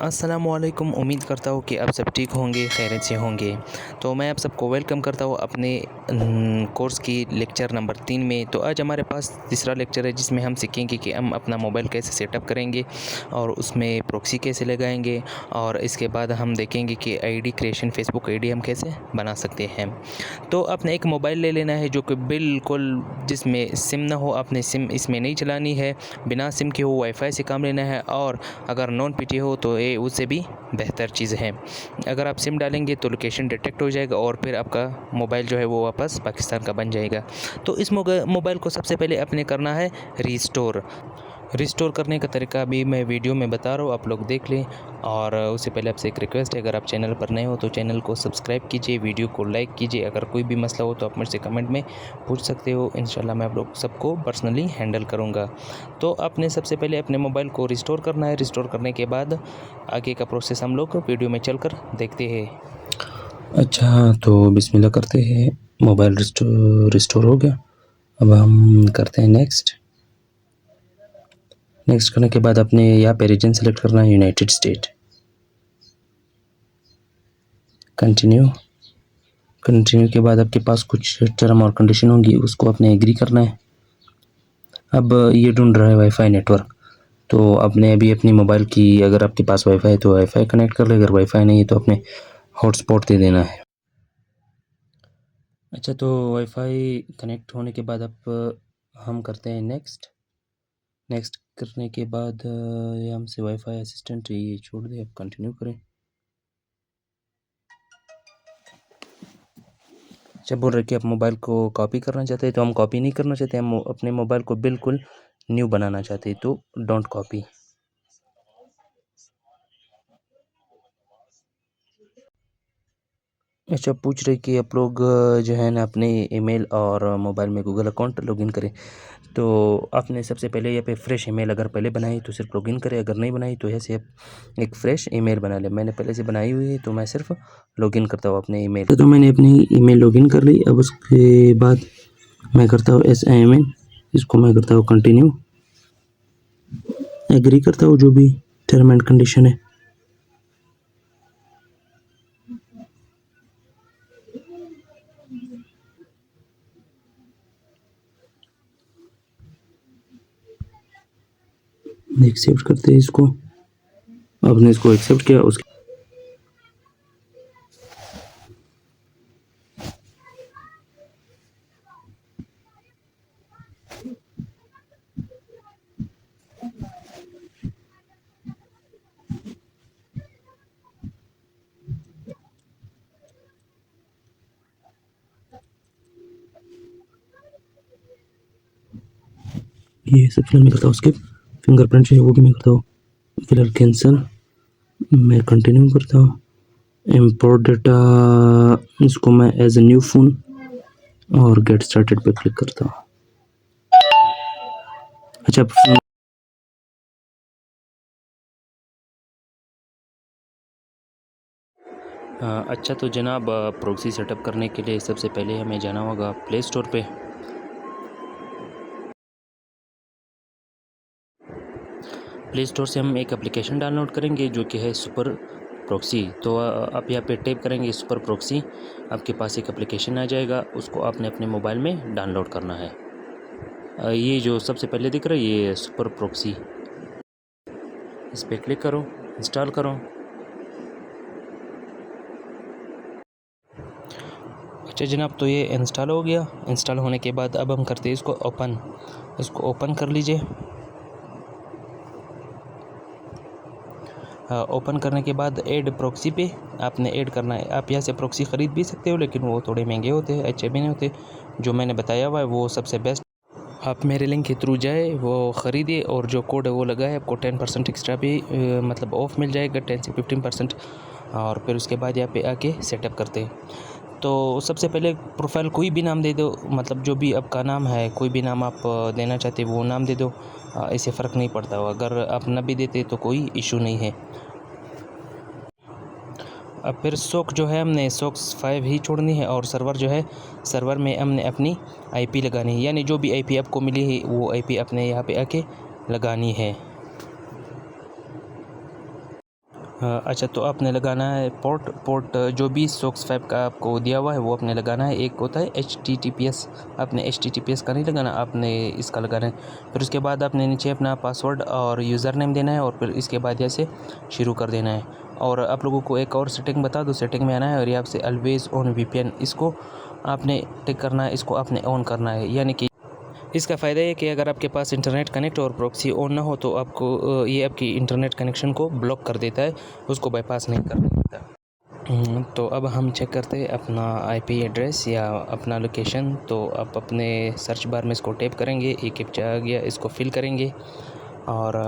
अस्सलामुअलैकुम। उम्मीद करता हूँ कि आप सब ठीक होंगे, खैरियत से होंगे। तो मैं आप सबको वेलकम करता हूँ अपने कोर्स की लेक्चर नंबर 3 में। तो आज हमारे पास तीसरा लेक्चर है जिसमें हम सीखेंगे कि हम अपना मोबाइल कैसे सेटअप करेंगे और उसमें प्रॉक्सी कैसे लगाएंगे, और इसके बाद हम देखेंगे कि आईडी क्रिएशन, फेसबुक आईडी हम कैसे बना सकते हैं। तो आपने एक मोबाइल ले लेना है जो कि बिल्कुल जिसमें सिम ना हो, आपने सिम इसमें नहीं चलानी है, बिना सिम के हो, वाईफाई से काम लेना है, और अगर नॉन पीटी हो तो ये उससे भी बेहतर चीज़ है। अगर आप सिम डालेंगे तो लोकेशन डिटेक्ट हो जाएगा और फिर आपका मोबाइल जो है वो वापस पाकिस्तान का बन जाएगा। तो इस मोबाइल को सबसे पहले आपने करना है रिस्टोर करने का तरीका अभी मैं वीडियो में बता रहा हूँ, आप लोग देख लें। और उससे पहले आपसे एक रिक्वेस्ट है, अगर आप चैनल पर नए हो तो चैनल को सब्सक्राइब कीजिए, वीडियो को लाइक कीजिए। अगर कोई भी मसला हो तो आप मुझसे कमेंट में पूछ सकते हो, इंशाल्लाह मैं आप लोग सबको पर्सनली हैंडल करूँगा। तो आपने सबसे पहले अपने मोबाइल को रिस्टोर करना है। रिस्टोर करने के बाद आगे का प्रोसेस हम लोग वीडियो में चलकर देखते हैं। अच्छा, तो बिस्मिल्लाह करते हैं। मोबाइल रिस्टोर हो गया। अब हम करते हैं नेक्स्ट करने के बाद अपने यहाँ पे रीजन सेलेक्ट करना है, यूनाइटेड स्टेट। कंटिन्यू के बाद आपके पास कुछ टर्म और कंडीशन होंगी, उसको आपने एग्री करना है। अब ये ढूंढ रहा है वाईफाई नेटवर्क, तो आपने अभी अपनी मोबाइल की, अगर आपके पास वाईफाई है तो वाईफाई कनेक्ट कर ले, अगर वाईफाई नहीं है तो अपने हॉटस्पॉट दे देना है। अच्छा, तो वाईफाई कनेक्ट होने के बाद अब हम करते हैं नेक्स्ट करने के बाद ये हमसे वाईफाई असिस्टेंट ये छोड़ दे, अब कंटिन्यू करें। अच्छा, बोल रहे कि आप मोबाइल को कॉपी करना चाहते हैं, तो हम कॉपी नहीं करना चाहते, हम अपने मोबाइल को बिल्कुल न्यू बनाना चाहते हैं, तो डोंट कॉपी। अच्छा, पूछ रहे कि आप लोग जो है ना अपने ईमेल और मोबाइल में गूगल अकाउंट लॉगिन करें। तो आपने सबसे पहले यहाँ पे फ्रेश ईमेल अगर पहले बनाई तो सिर्फ लॉगिन करें, अगर नहीं बनाई तो ऐसे आप एक फ्रेश ईमेल बना ले। मैंने पहले से बनाई हुई है तो मैं सिर्फ लॉगिन करता हूँ अपने ईमेल। तो मैंने अपनी ईमेल लॉगिन कर ली। अब उसके बाद मैं करता हूँ SIMN, इसको मैं करता हूँ कंटिन्यू, एग्री करता हूँ जो भी टर्म एंड कंडीशन है। एक्सेप्ट करते हैं इसको। आपने इसको एक्सेप्ट किया, उसके ये सब फिलहाल मैं करता हूँ स्किप। फिंगरप्रिंट जो है वो भी मैं करता हूँ फिलहाल कैंसिल। मैं कंटिन्यू करता हूँ। इम्पोर्ट डेटा, इसको मैं एज ए न्यू फ़ोन और गेट स्टार्टेड पे क्लिक करता हूँ। अच्छा, अच्छा तो जनाब, प्रॉक्सी सेटअप करने के लिए सबसे पहले हमें जाना होगा प्ले स्टोर पे। प्ले स्टोर से हम एक एप्लीकेशन डाउनलोड करेंगे जो कि है सुपर प्रॉक्सी। तो आप यहाँ पे टैप करेंगे सुपर प्रॉक्सी, आपके पास एक एप्लीकेशन आ जाएगा, उसको आपने अपने मोबाइल में डाउनलोड करना है। ये जो सबसे पहले दिख रहा है ये सुपर प्रॉक्सी, इस पर क्लिक करो, इंस्टॉल करो। अच्छा जनाब, तो ये इंस्टॉल हो गया। इंस्टॉल होने के बाद अब हम करते हैं इसको ओपन कर लीजिए। ओपन करने के बाद ऐड प्रॉक्सी पे आपने ऐड करना है। आप यहाँ से प्रॉक्सी ख़रीद भी सकते हो, लेकिन वो थोड़े महंगे होते हैं, अच्छे भी नहीं होते। जो मैंने बताया हुआ है वो सबसे बेस्ट। आप मेरे लिंक के थ्रू जाए, वो ख़रीदिए, और जो कोड है वो लगाए, आपको 10% एक्स्ट्रा भी मतलब ऑफ़ मिल जाएगा, 10 से 15%। और फिर उसके बाद यहाँ पे आके सेटअप करते हैं। तो सबसे पहले प्रोफाइल कोई भी नाम दे दो, मतलब जो भी आपका नाम है, कोई भी नाम आप देना चाहते हो वो नाम दे दो, इससे फ़र्क नहीं पड़ता। अगर आप न भी देते तो कोई इशू नहीं है। अब फिर सोक जो है हमने सोक्स 5 ही छोड़नी है, और सर्वर जो है, सर्वर में हमने अपनी आईपी लगानी है, यानी जो भी आईपी आपको मिली है वो आईपी अपने यहाँ पे आके लगानी है। अच्छा, तो आपने लगाना है पोर्ट जो भी सोक्स 5 का आपको दिया हुआ है वो आपने लगाना है। एक होता है HTTPS, आपने HTTPS का नहीं लगाना, आपने इसका लगाना है। फिर उसके बाद आपने नीचे अपना पासवर्ड और यूज़र नेम देना है और फिर इसके बाद जैसे शुरू कर देना है। और आप लोगों को एक और सेटिंग बता दूँ, सेटिंग में आना है और यहाँ से ऑलवेज़ ऑन VPN इसको आपने टिक करना है, इसको आपने ऑन करना है। यानी कि इसका फ़ायदा ये कि अगर आपके पास इंटरनेट कनेक्ट और प्रॉक्सी ऑन ना हो तो आपको ये आपकी इंटरनेट कनेक्शन को ब्लॉक कर देता है, उसको बाईपास नहीं कर देता। तो अब हम चेक करते हैं अपना IP एड्रेस या अपना लोकेशन। तो आप अपने सर्च बार में इसको टैप करेंगे, एक कैप्चा आ गया, इसको फिल करेंगे और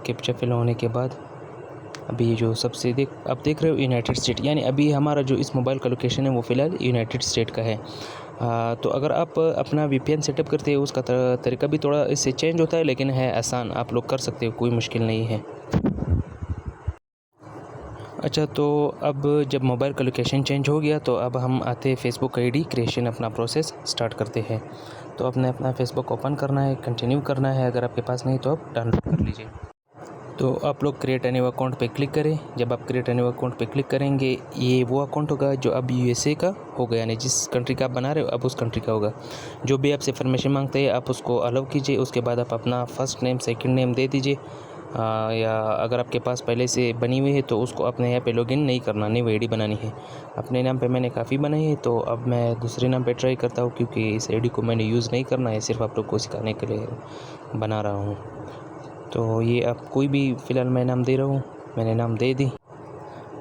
कैप्चा फिल होने के बाद अभी जो सबसे आप देख रहे हो यूनाइटेड स्टेट, यानी अभी हमारा जो इस मोबाइल का लोकेशन है वो फ़िलहाल यूनाइटेड स्टेट का है। तो अगर आप अपना VPN सेटअप करते हो उसका तरीका भी थोड़ा इससे चेंज होता है, लेकिन है आसान, आप लोग कर सकते हो, कोई मुश्किल नहीं है। अच्छा, तो अब जब मोबाइल का लोकेशन चेंज हो गया तो अब हम आते हैं फेसबुक ID क्रिएशन, अपना प्रोसेस स्टार्ट करते हैं। तो आपने अपना फेसबुक ओपन करना है, कंटिन्यू करना है, अगर आपके पास नहीं तो आप डाउनलोड कर लीजिए। तो आप लोग क्रिएट ए न्यू अकाउंट पे क्लिक करें। जब आप क्रिएट ए न्यू अकाउंट पे क्लिक करेंगे ये वो अकाउंट होगा जो अब USA का होगा, यानी जिस कंट्री का आप बना रहे हो अब उस कंट्री का होगा। जो भी आपसे इन्फॉर्मेशन मांगते हैं आप उसको अलाउ कीजिए। उसके बाद आप अपना फर्स्ट नेम सेकंड नेम दे दीजिए, या अगर आपके पास पहले से बनी हुई है तो उसको अपने यहाँ पे लॉगिन नहीं करना, न्यू ID बनानी है। अपने नाम पे मैंने काफ़ी बनाई है तो अब मैं दूसरे नाम पे ट्राई करता हूँ, क्योंकि इस ID को मैंने यूज़ नहीं करना है, सिर्फ आप लोग को सिखाने के लिए बना रहा हूँ। तो ये आप कोई भी फ़िलहाल मैं नाम दे रहा हूँ, मैंने नाम दे दी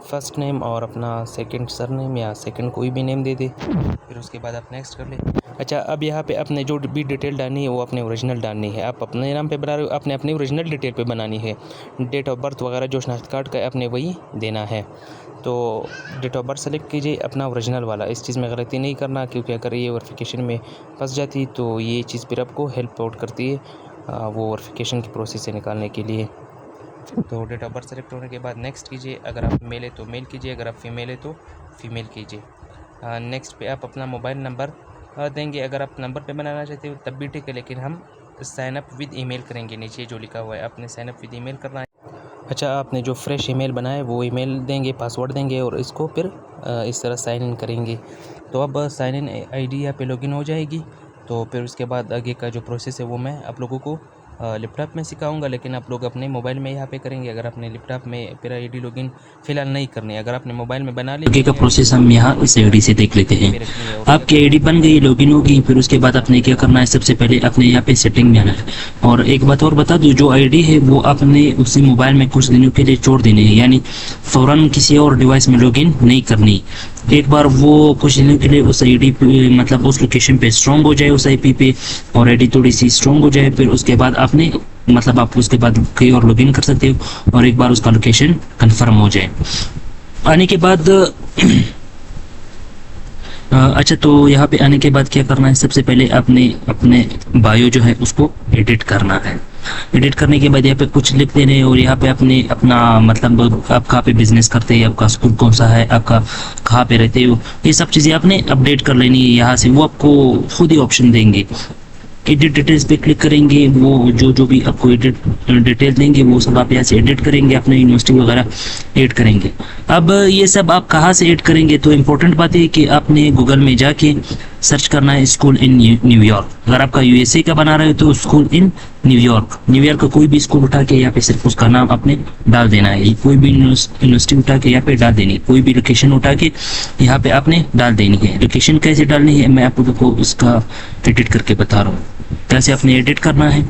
फर्स्ट नेम और अपना सेकंड सरनेम या सेकंड कोई भी नेम दे दे। फिर उसके बाद आप नेक्स्ट कर ले। अच्छा, अब यहाँ पे अपने जो भी डिटेल डालनी है वो अपने ओरिजिनल डालनी है। आप अपने नाम पे बना रहे हो, आपने अपनी ओरिजिनल डिटेल पे बनानी है। डेट ऑफ बर्थ वगैरह जो शनाख्त कार्ड का है आपने वही देना है। तो डेट ऑफ बर्थ सेलेक्ट कीजिए अपना ओरिजिनल वाला, इस चीज़ में गलती नहीं करना, क्योंकि अगर ये वेरिफिकेशन में फंस जाती तो ये चीज़ फिर आपको हेल्प आउट करती है वो वेरिफिकेशन की प्रोसेस से निकालने के लिए। तो डेट ऑफ बर्थ सेलेक्ट होने के बाद नेक्स्ट कीजिए। अगर आप मेल है तो मेल कीजिए, अगर आप फीमेल है तो फीमेल कीजिए। नेक्स्ट पे आप अपना मोबाइल नंबर देंगे। अगर आप नंबर पे बनाना चाहते हो तब भी ठीक है, लेकिन हम साइन अप विद ईमेल करेंगे। नीचे जो लिखा हुआ है आपने साइन अप विद ईमेल करना है। अच्छा, आपने जो फ्रेश ईमेल बनाया है वो ईमेल देंगे, पासवर्ड देंगे और इसको फिर इस तरह साइन इन करेंगे। तो अब साइन इन ID यहाँ पे लॉगिन हो जाएगी। तो फिर उसके बाद आगे का जो प्रोसेस है वो मैं आप लोगों को लैपटॉप में सिखाऊंगा, लेकिन आप लोग अपने मोबाइल में यहाँ पे करेंगे। अगर आपने लैपटॉप में फिर ID लॉगिन फ़िलहाल नहीं करनी है, अगर आपने मोबाइल में बना ली आगे का प्रोसेस हम यहाँ इस ID से देख लेते हैं। आपकी ID बन गई, लॉगिन होगी, फिर उसके बाद आपने क्या करना है, सबसे पहले अपने यहाँ पे सेटिंग में आना है। और एक बात और बता दूं, जो ID है वो आपने उसी मोबाइल में कुछ दिनों के लिए छोड़ देनी है, यानी फौरन किसी और डिवाइस में लॉगिन नहीं करनी। एक बार वो कुछ दिनों के लिए उस ID पे, मतलब उस लोकेशन पे स्ट्रॉन्ग हो जाए, उस IP पे, और ID थोड़ी सी स्ट्रॉन्ग हो जाए, फिर उसके बाद आपने मतलब आप उसके बाद कहीं और लॉगिन कर सकते हो। और एक बार उसका लोकेशन कंफर्म हो जाए आने के बाद अच्छा, तो यहाँ पे आने के बाद क्या करना है, सबसे पहले आपने अपने बायो जो है उसको एडिट करना है। एडिट करने के बाद यहाँ पे कुछ लिख देने हैं और यहाँ पे आपने अपना मतलब आप कहाँ पे बिजनेस करते हैं, आपका स्कूल कौन सा है, आपका कहाँ पे रहते हो, ये सब चीज़ें आपने अपडेट कर लेनी है। यहाँ से वो आपको खुद ही ऑप्शन देंगे। एडिट डिटेल्स पे क्लिक करेंगे, वो जो भी आपको एडिट डिटेल देंगे वो सब आप यहाँ से एडिट करेंगे, अपने यूनिवर्सिटी वगैरह ऐड करेंगे। अब ये सब आप कहाँ से ऐड करेंगे, तो इम्पोर्टेंट बात है कि आपने गूगल में जाके सर्च करना है स्कूल इन न्यूयॉर्क। अगर आपका USA का बना रहे हो तो स्कूल इन न्यूयॉर्क का कोई भी स्कूल उठा के यहाँ पे सिर्फ उसका नाम आपने डाल देना है। कोई भी यूनिवर्सिटी उठा के यहाँ पे डाल देनी है, कोई भी लोकेशन उठा के यहाँ पे आपने डाल देनी है। लोकेशन कैसे डालनी है मैं आप लोगों को उसका एडिट करके बता रहा हूँ, कैसे आपने एडिट करना है।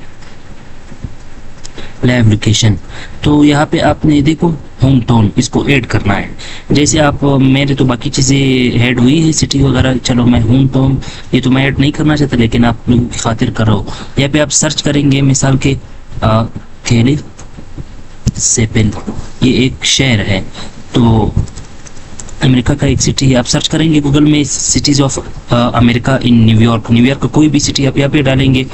लाइव लोकेशन, तो यहाँ पे आपने देखो होम टाउन, इसको ऐड करना है। जैसे आप मेरे तो बाकी चीज़ें ऐड हुई है, सिटी वगैरह, चलो मैं होम टाउन ये तो मैं ऐड नहीं करना चाहता, लेकिन आप लोगों की खातिर कर रहा हूँ। यहाँ पे आप सर्च करेंगे मिसाल के कैली सेपेल, ये एक शहर है, तो अमेरिका का एक सिटी है। आप सर्च करेंगे गूगल में cities of America in New York का कोई भी सिटी आप यहाँ पे डालेंगे।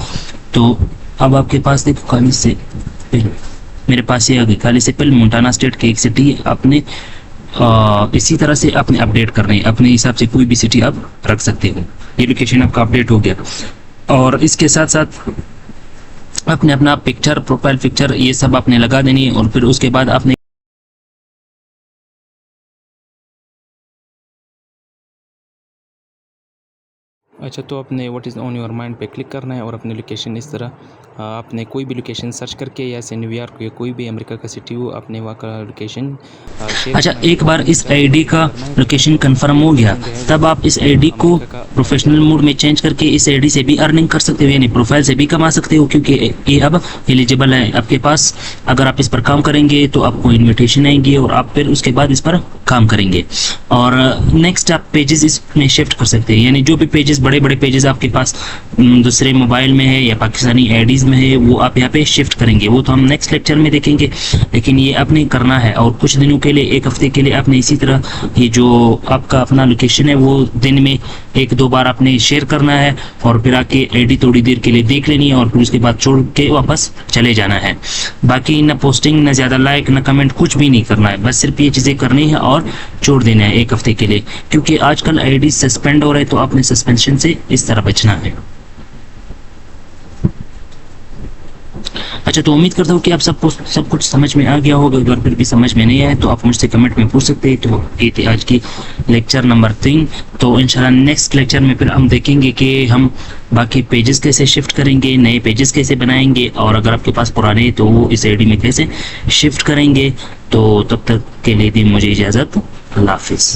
तो अब आपके पास देखो खाली से मेरे पास ये आ गई खाली से पेल, मोंटाना स्टेट की एक सिटी है। आपने इसी तरह से आपने अपडेट करना है, अपने हिसाब से कोई भी सिटी आप रख सकते हो। ये लोकेशन आपका अपडेट हो गया। और इसके साथ साथ आपने अपना पिक्चर, प्रोफाइल पिक्चर ये सब आपने लगा देनी है। और फिर उसके बाद आपने अच्छा, तो आपने what is on your mind पे क्लिक करना है और अपनी लोकेशन इस तरह आपने कोई भी लोकेशन सर्च करके या से न्यूयॉर्क या कोई भी अमेरिका का सिटी हो अपने वहाँ का लोकेशन अच्छा, एक बार इस आईडी का लोकेशन कंफर्म हो गया, तब आप इस आईडी को प्रोफेशनल मोड में चेंज करके इस आईडी से भी अर्निंग कर सकते हो, यानी प्रोफाइल से भी कमा सकते हो, क्योंकि ये अब एलिजिबल है आपके पास। अगर आप इस पर काम करेंगे तो आपको इन्विटेशन आएंगी और आप फिर उसके बाद इस पर काम करेंगे। और नेक्स्ट आप पेजेस इसमें शिफ्ट कर सकते हैं, यानी जो भी पेजेस बड़े बड़े पेजेस आपके पास दूसरे मोबाइल में है या पाकिस्तानी आईडीज में है, वो आप यहाँ पे शिफ्ट करेंगे। वो तो हम नेक्स्ट लेक्चर में देखेंगे, लेकिन ये आपने करना है। और कुछ दिनों के लिए, एक हफ्ते के लिए आपने इसी तरह ये जो आपका अपना लोकेशन है वो दिन में 1-2 बार आपने शेयर करना है और फिर आके आईडी थोड़ी देर के लिए देख लेनी है और फिर उसके बाद छोड़ के वापस चले जाना है। बाकी ना पोस्टिंग, ना ज़्यादा लाइक, ना कमेंट, कुछ भी नहीं करना है, बस सिर्फ ये चीज़ें करनी है और छोड़ देना है 1 हफ्ते के लिए, क्योंकि आजकल आईडी सस्पेंड हो रहे हैं, तो आपने सस्पेंशन से इस तरह बचना है। अच्छा, तो उम्मीद करता हूँ कि आप सबको सब कुछ समझ में आ गया होगा। अगर फिर भी समझ में नहीं आया तो आप मुझसे कमेंट में पूछ सकते हैं। तो ये थी आज की लेक्चर नंबर 3। तो इंशाल्लाह नेक्स्ट लेक्चर में फिर हम देखेंगे कि हम बाकी पेजेस कैसे शिफ्ट करेंगे, नए पेजेस कैसे बनाएंगे, और अगर आपके पास पुराने हैं तो वो इस आईडी में कैसे शिफ्ट करेंगे। तो तब तक के लिए दी मुझे इजाज़त। अल्लाह हाफिज़।